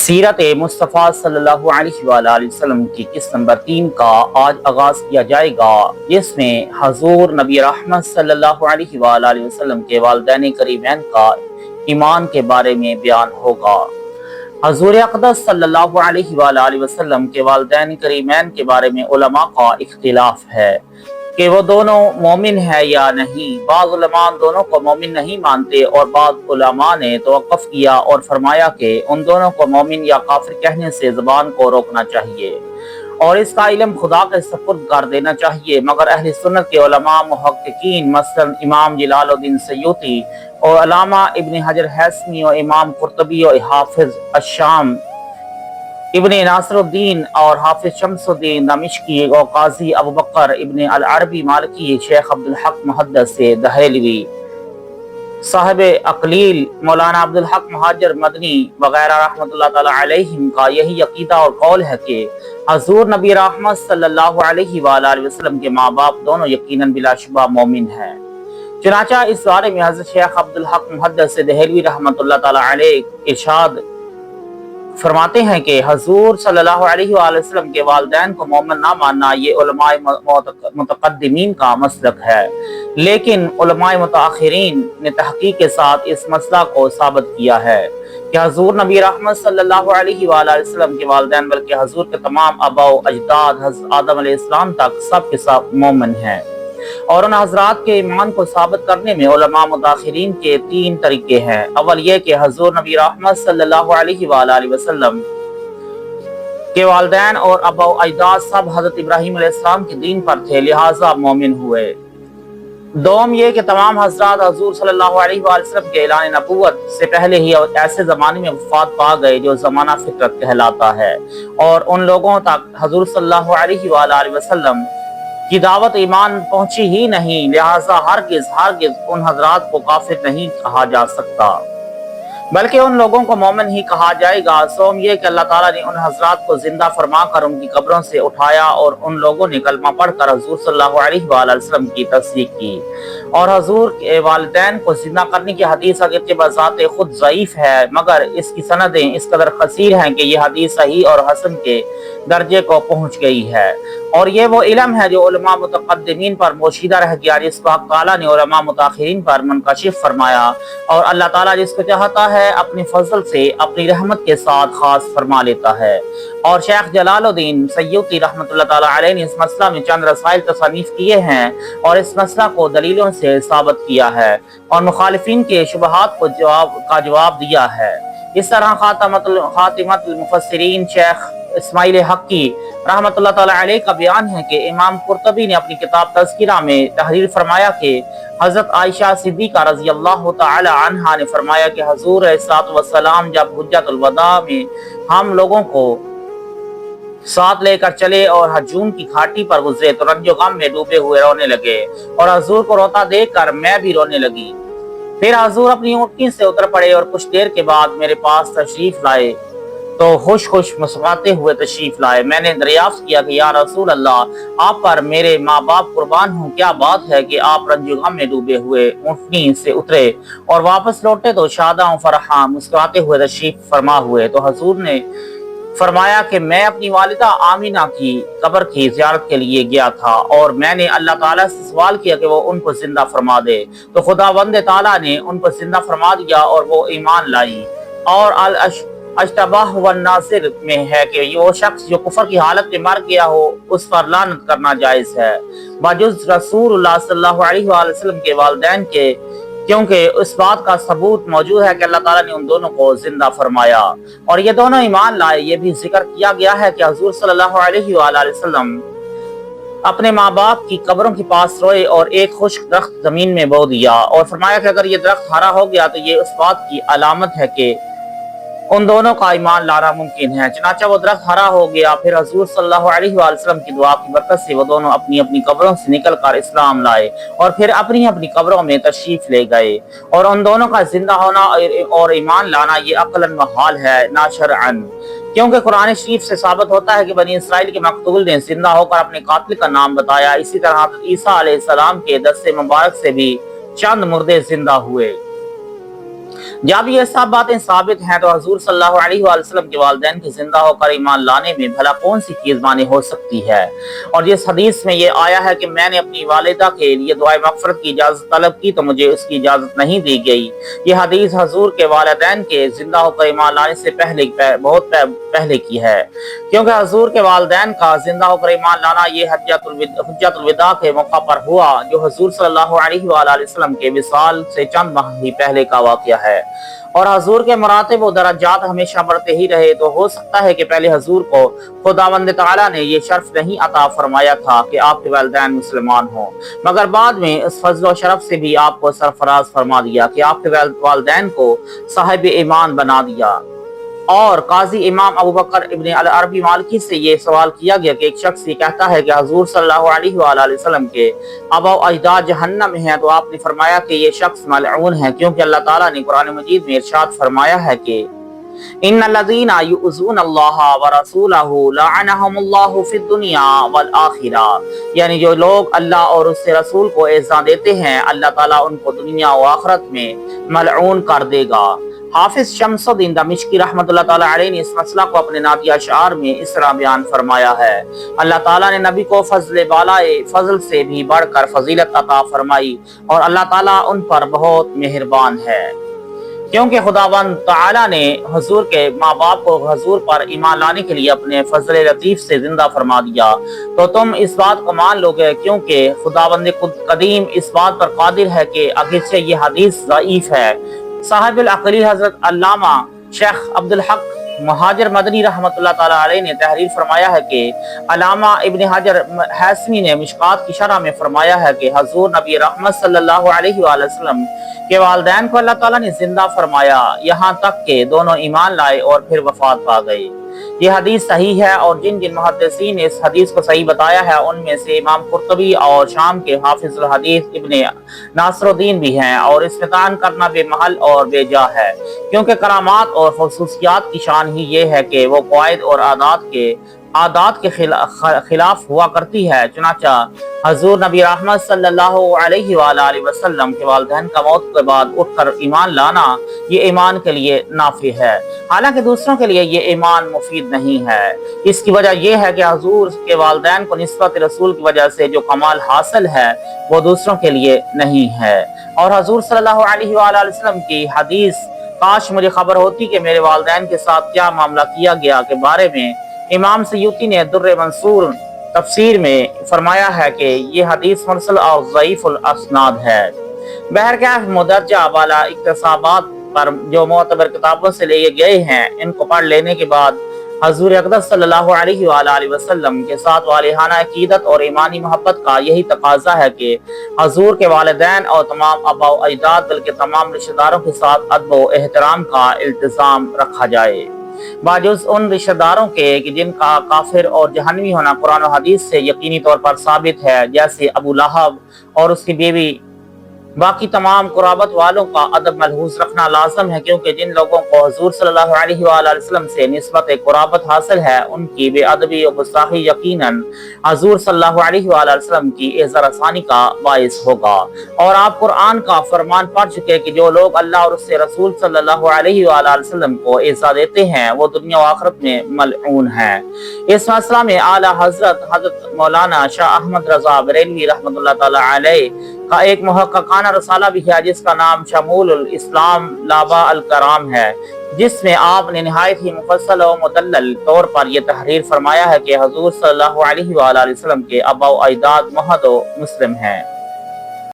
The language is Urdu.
سیرت مصطفیٰ صلی اللہ علیہ وآلہ وسلم کی قسط نمبر 3 کا آج آغاز کیا جائے گا، جس میں حضور نبی رحمت صلی اللہ علیہ وآلہ وسلم کے والدین کریمین کا ایمان کے بارے میں بیان ہوگا۔ حضور اقدس صلی اللہ علیہ وآلہ وسلم کے والدین کریمین کے بارے میں علماء کا اختلاف ہے کہ وہ دونوں مومن ہیں یا نہیں۔ بعض علماء دونوں کو مومن نہیں مانتے اور بعض علماء نے توقف کیا اور فرمایا کہ ان دونوں کو مومن یا کافر کہنے سے زبان کو روکنا چاہیے اور اس کا علم خدا کے سپرد کر دینا چاہیے، مگر اہل سنت کے علماء محققین مثلا امام جلال الدین سیوطی اور علامہ ابن حجر ہیثمی اور امام قرطبی اور حافظ الشام ابن ناصر الدین اور حافظ شمس الدین دمشقی اور قاضی ابو بکر ابن العربی مالکی، شیخ عبدالحق محدث دہلوی، صاحب اقلیل مولانا عبدالحق مہاجر مدنی وغیرہ رحمۃ اللہ تعالی علیہم کا یہی عقیدہ اور قول ہے کہ حضور نبی رحمت صلی اللہ علیہ وآلہ وسلم کے ماں باپ دونوں یقیناً بلا شبہ مومن ہیں۔ چنانچہ اس بارے میں حضرت شیخ عبدالحق محدث دہلوی رحمۃ اللہ تعالی علیہ ارشاد فرماتے ہیں کہ حضور صلی اللہ علیہ وآلہ وسلم کے والدین کو مومن نہ ماننا یہ علماء متقدمین کا مسلک ہے، لیکن علماء متاخرین نے تحقیق کے ساتھ اس مسئلہ کو ثابت کیا ہے کہ حضور نبی رحمت صلی اللہ علیہ وآلہ وسلم کے والدین بلکہ حضور کے تمام آباء و اجداد حضرت آدم علیہ السلام تک سب کے سب مومن ہیں، اور ان حضرات کے ایمان کو ثابت کرنے میں علماء متاخرین کے 3 طریقے ہیں۔ اول یہ کہ حضور نبی رحمت صلی اللہ علیہ وآلہ وسلم کے والدین اور آباء و اجداد سب حضرت ابراہیم علیہ السلام کے دین پر تھے، لہٰذا مومن ہوئے۔ دوم یہ کہ تمام حضرات حضور صلی اللہ علیہ وآلہ وسلم کے اعلان نبوت سے پہلے ہی ایسے زمانے میں وفات پا گئے جو زمانہ فطرت کہلاتا ہے، اور ان لوگوں تک حضور صلی اللہ علیہ وآلہ وسلم کی دعوت ایمان پہنچی ہی نہیں، لہٰذا ہرگز ان حضرات کو کافر نہیں کہا جا سکتا، بلکہ ان لوگوں کو مومن ہی کہا جائے گا۔ سوم یہ کہ اللہ تعالیٰ نے ان حضرات کو زندہ فرما کر ان کی قبروں سے اٹھایا اور ان لوگوں نے کلمہ پڑھ کر حضور صلی اللہ علیہ وآلہ وسلم کی تصدیق کی، اور حضور کے والدین کو زندہ کرنے کی حدیث اگرچہ بذات خود ضعیف ہے، مگر اس کی سندیں اس قدر کثیر ہیں کہ یہ حدیث صحیح اور حسن کے درجے کو پہنچ گئی ہے، اور یہ وہ علم ہے جو علماء متقدمین پر پوشیدہ رہ گیا، جس کو حق تعالیٰ نے علماء متاخرین پر منکشف فرمایا، اور اللہ تعالیٰ جس کو چاہتا ہے اپنے فضل سے اپنی رحمت کے ساتھ خاص فرما لیتا ہے۔ اور شیخ جلال الدین سیوطی رحمۃ اللہ تعالی علیہ نے اس مسئلہ میں چند رسائل تصنیف کیے ہیں اور اس مسئلہ کو دلیلوں سے ثابت کیا ہے اور مخالفین کے شبہات کو جواب دیا ہے۔ اس طرح خاتمت المفسرین شیخ اسماعیل حقی رحمۃ اللہ تعالی علیہ کا بیان ہے کہ امام قرطبی نے اپنی کتاب تذکرہ میں تحریر فرمایا کہ حضرت عائشہ صدیقہ رضی اللہ تعالی عنہا نے فرمایا کہ حضور علیہ الصلوۃ والسلام جب حجۃ الوداع میں ہم لوگوں کو ساتھ لے کر چلے اور ہجوم کی گھاٹی پر گزرے تو رنج و غم میں ڈوبے ہوئے رونے لگے، اور حضور کو روتا دیکھ کر میں بھی رونے لگی۔ پھر حضور اپنی اونٹنی سے اتر پڑے اور کچھ دیر کے بعد میرے پاس تشریف لائے تو خوش مسکراتے ہوئے تشریف لائے۔ میں نے دریافت کیا کہ یا رسول اللہ، آپ پر میرے ماں باپ قربان ہوں، کیا بات ہے کہ آپ رنج و غم میں ڈوبے ہوئے اونٹنی سے اترے اور واپس لوٹے تو شاداں و فرحاں مسکراتے ہوئے تشریف فرما ہوئے؟ تو حضور نے فرمایا کہ میں اپنی والدہ آمینہ کی قبر کی زیارت کے لیے گیا تھا اور میں نے اللہ تعالیٰ سے سوال کیا کہ وہ ان کو زندہ فرما دے، تو خداوند تعالیٰ نے ان کو زندہ فرما دیا اور وہ ایمان لائی۔ اور اشتباہ والناصر میں ہے کہ وہ شخص جو کفر کی حالت میں مر گیا ہو اس پر لعنت کرنا جائز ہے بجز رسول اللہ صلی اللہ علیہ وآلہ وسلم کے والدین کے، کیونکہ اس بات کا ثبوت موجود ہے کہ اللہ تعالیٰ نے ان دونوں کو زندہ فرمایا اور یہ دونوں ایمان لائے۔ یہ بھی ذکر کیا گیا ہے کہ حضور صلی اللہ علیہ وآلہ وسلم اپنے ماں باپ کی قبروں کے پاس روئے اور ایک خشک درخت زمین میں بو دیا اور فرمایا کہ اگر یہ درخت ہرا ہو گیا تو یہ اس بات کی علامت ہے کہ ان دونوں کا ایمان لانا ممکن ہے۔ چنانچہ وہ درخت ہرا ہو گیا۔ پھر حضور صلی اللہ علیہ وآلہ وسلم کی دعا کی برکت سے وہ دونوں اپنی اپنی قبروں سے نکل کر اسلام لائے اور پھر اپنی اپنی قبروں میں تشریف لے گئے، اور ان دونوں کا زندہ ہونا اور ایمان لانا یہ عقلاً محال ہے نہ شرعاً، کیونکہ قرآن شریف سے ثابت ہوتا ہے کہ بنی اسرائیل کے مقتول نے زندہ ہو کر اپنے قاتل کا نام بتایا۔ اسی طرح حضرت عیسیٰ علیہ السلام کے دست مبارک سے بھی چند مردے زندہ ہوئے۔ جب یہ سب باتیں ثابت ہیں تو حضور صلی اللہ علیہ وآلہ وسلم کے والدین کے زندہ ہو کر ایمان لانے میں بھلا کون سی چیز مانی ہو سکتی ہے؟ اور جس حدیث میں یہ آیا ہے کہ میں نے اپنی والدہ کے لیے دعائے مغفرت کی اجازت طلب کی تو مجھے اس کی اجازت نہیں دی گئی، یہ حدیث حضور کے والدین کے زندہ ہو کر ایمان لانے سے بہت پہلے کی ہے، کیونکہ حضور کے والدین کا زندہ ہو کر ایمان لانا یہ حجۃ الوداع کے موقع پر ہوا، جو حضور صلی اللہ علیہ وآلہ وسلم کے وصال سے چند ماہ ہی پہلے کا واقعہ ہے، اور حضور کے مراتب و درجات ہمیشہ بڑھتے ہی رہے، تو ہو سکتا ہے کہ پہلے حضور کو خداوند تعالیٰ نے یہ شرف نہیں عطا فرمایا تھا کہ آپ کے والدین مسلمان ہوں، مگر بعد میں اس فضل و شرف سے بھی آپ کو سرفراز فرما دیا کہ آپ کے والدین کو صاحب ایمان بنا دیا۔ اور قاضی امام ابو بکر ابن العربی مالکی سے یہ سوال کیا گیا کہ ایک شخص یہ کہتا ہے کہ حضور صلی اللہ علیہ وآلہ وسلم کے آباء و اجداد جہنم میں ہیں، تو آپ نے فرمایا کہ یہ شخص ملعون ہے، کیونکہ اللہ تعالیٰ نے قرآن مجید میں ارشاد فرمایا ہے کہ ان الذین یؤذون اللہ ورسولہ لعنہم اللہ فی الدنیا والآخرہ، یعنی جو لوگ اللہ اور اس کے رسول کو ایذا دیتے ہیں اللہ تعالیٰ ان کو دنیا و آخرت میں ملعون کر دے گا۔ حافظ شمس الدین دمشقی رحمۃ اللہ تعالیٰ علیہ نے اس مسئلہ کو اپنے نعتیہ اشعار میں اس طرح بیان فرمایا ہے: اللہ تعالیٰ نے نبی کو فضل سے بھی بڑھ کر فضیلت عطا فرمائی اور اللہ تعالیٰ ان پر بہت مہربان ہے، کیونکہ خداوند تعالیٰ نے حضور کے ماں باپ کو حضور پر ایمان لانے کے لیے اپنے فضل لطیف سے زندہ فرما دیا، تو تم اس بات کو مان لو گے، کیونکہ خداوند قدیم اس بات پر قادر ہے کہ اگرچہ یہ حدیث ضعیف ہے۔ صاحب العقلی حضرت علامہ شیخ عبدالحق مہاجر مدنی رحمۃ اللہ تعالیٰ علیہ نے تحریر فرمایا ہے کہ علامہ ابن حجر حیثمی نے مشکات کی شرح میں فرمایا ہے کہ حضور نبی رحمت صلی اللہ علیہ وآلہ وسلم کے والدین کو اللہ تعالیٰ نے زندہ فرمایا، یہاں تک کہ دونوں ایمان لائے اور پھر وفات پا گئے۔ یہ حدیث صحیح ہے، اور جن محدثین نے اس حدیث کو صحیح بتایا ہے ان میں سے امام قرطبی اور شام کے حافظ الحدیث ابن ناصر الدین بھی ہیں، اور اس میں تعین کرنا بے محل اور بے جا ہے، کیونکہ کرامات اور خصوصیات کی شان ہی یہ ہے کہ وہ قواعد اور عادات کے خلاف ہوا کرتی ہے۔ چنانچہ حضور نبی رحمت صلی اللہ علیہ وآلہ وسلم کے والدین کا موت کے بعد اٹھ کر ایمان لانا یہ ایمان کے لیے نافع ہے، حالانکہ دوسروں کے لیے یہ ایمان مفید نہیں ہے۔ اس کی وجہ یہ ہے کہ حضور کے والدین کو نسبت رسول کی وجہ سے جو کمال حاصل ہے وہ دوسروں کے لیے نہیں ہے۔ اور حضور صلی اللہ علیہ وآلہ وسلم کی حدیث کاش مجھے خبر ہوتی کہ میرے والدین کے ساتھ کیا معاملہ کیا گیا کے بارے میں امام سیوطی نے در منصور تفسیر میں فرمایا ہے کہ یہ حدیث مرسل اور ضعیف الاسناد ہے۔ بہرکیف مدرجہ والا اقتصابات پر جو معتبر کتابوں سے لیے گئے ہیں، ان کو پڑھ لینے کے بعد حضور اقدس صلی اللہ علیہ وآلہ وسلم کے ساتھ والہانہ عقیدت اور ایمانی محبت کا یہی تقاضا ہے کہ حضور کے والدین اور تمام آباء و اجداد بلکہ تمام رشتہ داروں کے ساتھ ادب و احترام کا التزام رکھا جائے، باجز ان رشتہ داروں کے کہ جن کا کافر اور جہنمی ہونا قرآن و حدیث سے یقینی طور پر ثابت ہے، جیسے ابو لہب اور اس کی بیوی۔ باقی تمام قرابت والوں کا ادب ملحوظ رکھنا لازم ہے، کیونکہ جن لوگوں کو حضور صلی اللہ علیہ وآلہ وسلم سے نسبت قرابت حاصل ہے ان کی بے ادبی و گستاخی یقیناً حضور صلی اللہ علیہ وآلہ وسلم کی اعزا رسانی کا باعث ہوگا۔ اور آپ قرآن کا فرمان پڑھ چکے کہ جو لوگ اللہ اور اس کے رسول صلی اللہ علیہ وآلہ وسلم کو اعزا دیتے ہیں وہ دنیا و آخرت میں ملعون ہیں۔ اس مسئلہ میں اعلیٰ حضرت مولانا شاہ احمد رضا بریلوی رحمۃ اللہ تعالی علیہ کا ایک محققانہ رسالہ بھی ہے جس کا نام شمول الاسلام لابا الکرام ہے، جس میں آپ نے نہایت ہی مفصل و مدلل طور پر یہ تحریر فرمایا ہے کہ حضور صلی اللہ علیہ وآلہ وسلم کے آباء و اجداد محض و مسلم ہیں۔